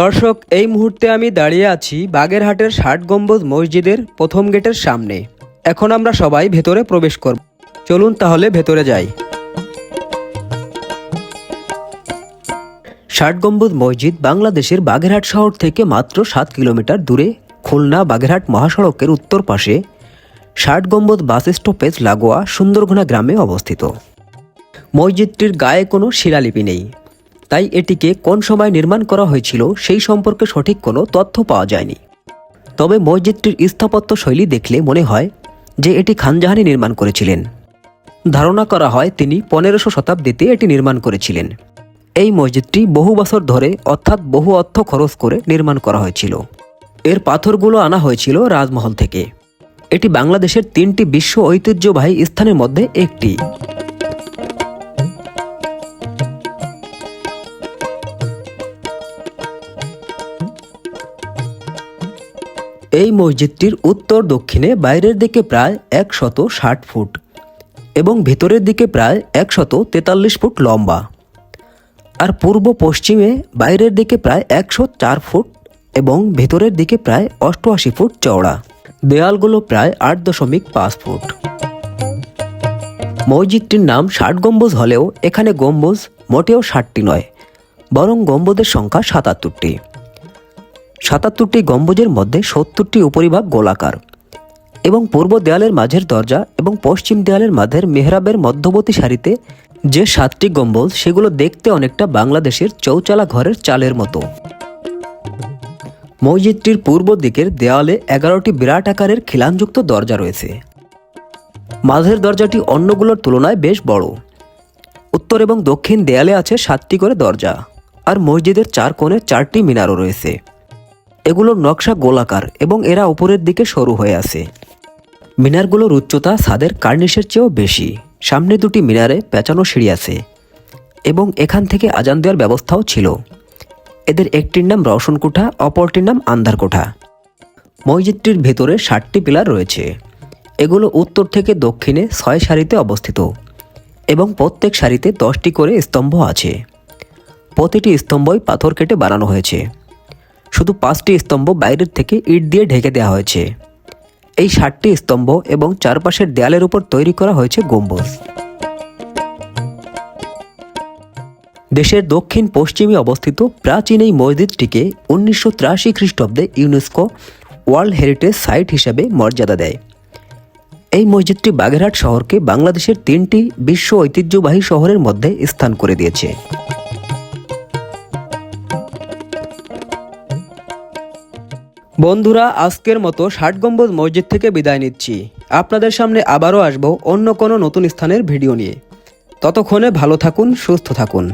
দর্শক, এই মুহূর্তে আমি দাঁড়িয়ে আছি বাগেরহাটের ৬০ গম্বুজ মসজিদের প্রথম গেটের সামনে। এখন আমরা সবাই ভেতরে প্রবেশ করব। চলুন তাহলে ভেতরে যাই। ৬০ গম্বুজ মসজিদ বাংলাদেশের বাগেরহাট শহর থেকে মাত্র ৭ কিলোমিটার দূরে খুলনা বাগেরহাট মহাসড়কের উত্তর পাশে ৬০ গম্বুজ বাস স্টপেজ লাগোয়া সুন্দরঘোনা গ্রামে অবস্থিত। মসজিদটির গায়ে কোনো শিলালিপি নেই, তাই এটিকে কোন সময় নির্মাণ করা হয়েছিল সেই সম্পর্কে সঠিক কোনো তথ্য পাওয়া যায়নি। তবে মসজিদটির স্থাপত্য শৈলী দেখলে মনে হয় যে এটি খান জাহানী নির্মাণ করেছিলেন। ধারণা করা হয় তিনি ১৫০০ শতাব্দীতে এটি নির্মাণ করেছিলেন। এই মসজিদটি বহু বছর ধরে অর্থাৎ বহু অর্থ খরচ করে নির্মাণ করা হয়েছিল। এর পাথরগুলো আনা হয়েছিল রাজমহল থেকে। এটি বাংলাদেশের ৩টি বিশ্ব ঐতিহ্যবাহী স্থানের মধ্যে একটি। এই মসজিদটির উত্তর দক্ষিণে বাইরের দিকে প্রায় ১৬০ ফুট এবং ভিতরের দিকে প্রায় ১৪৩ ফুট লম্বা, আর পূর্ব পশ্চিমে বাইরের দিকে প্রায় ১০৪ ফুট এবং ভিতরের দিকে প্রায় ৮৮ ফুট চওড়া। দেয়ালগুলো প্রায় ৮.৫ ফুট। মসজিদটির নাম ৬০ গম্বুজ হলেও এখানে গম্বুজ মোটেও ৬০টি নয়, বরং গম্বুজের সংখ্যা ৭৭টি। ৭৭টি গম্বুজের মধ্যে ৭০টি উপরিভাগ গোলাকার এবং পূর্ব দেয়ালের মাঝের দরজা এবং পশ্চিম দেয়ালের মাঝের মেহরাবের মধ্যবর্তী সারিতে যে ৭টি গম্বুজ, সেগুলো দেখতে অনেকটা বাংলাদেশের চৌচালা ঘরের চালের মতো। মসজিদটির পূর্ব দিকের দেয়ালে ১১টি বিরাট আকারের খিলানযুক্ত দরজা রয়েছে। মাঝের দরজাটি অন্যগুলোর তুলনায় বেশ বড়। উত্তর এবং দক্ষিণ দেয়ালে আছে ৭টি করে দরজা, আর মসজিদের ৪ কোণে ৪টি মিনারও রয়েছে। এগুলোর নকশা গোলাকার এবং এরা উপরের দিকে সরু হয়ে আছে। মিনারগুলোর উচ্চতা ছাদের কার্নিশের চেয়েও বেশি। সামনে দুটি মিনারে পেঁচানো সিঁড়ি আছে এবং এখান থেকে আজান দেওয়ার ব্যবস্থাও ছিল। এদের একটির নাম রওশন কোঠা, অপরটির নাম আন্ধার কোঠা। মসজিদটির ভেতরে ৬০টি পিলার রয়েছে। এগুলো উত্তর থেকে দক্ষিণে ৬ সারিতে অবস্থিত এবং প্রত্যেক সারিতে 10টি করে স্তম্ভ আছে। প্রতিটি স্তম্ভই পাথর কেটে বানানো হয়েছে। শুধু 5টি স্তম্ভ বাইরের থেকে ইট দিয়ে ঢেকে দেওয়া হয়েছে। এই 60টি স্তম্ভ এবং চারপাশের দেয়ালের উপর তৈরি করা হয়েছে গম্বুজ। দেশের দক্ষিণ পশ্চিমে অবস্থিত প্রাচীন এই মসজিদটিকে 1983 খ্রিস্টাব্দে ইউনেস্কো ওয়ার্ল্ড হেরিটেজ সাইট হিসেবে মর্যাদা দেয়। এই মসজিদটি বাগেরহাট শহরকে বাংলাদেশের 3টি বিশ্ব ঐতিহ্যবাহী শহরের মধ্যে স্থান করে দিয়েছে। বন্ধুরা, আজকের মতো ৬০ গম্বুজ মসজিদ থেকে বিদায় নিচ্ছি। আপনাদের সামনে আবারও আসবো অন্য কোনো নতুন স্থানের ভিডিও নিয়ে। ততক্ষণে ভালো থাকুন, সুস্থ থাকুন।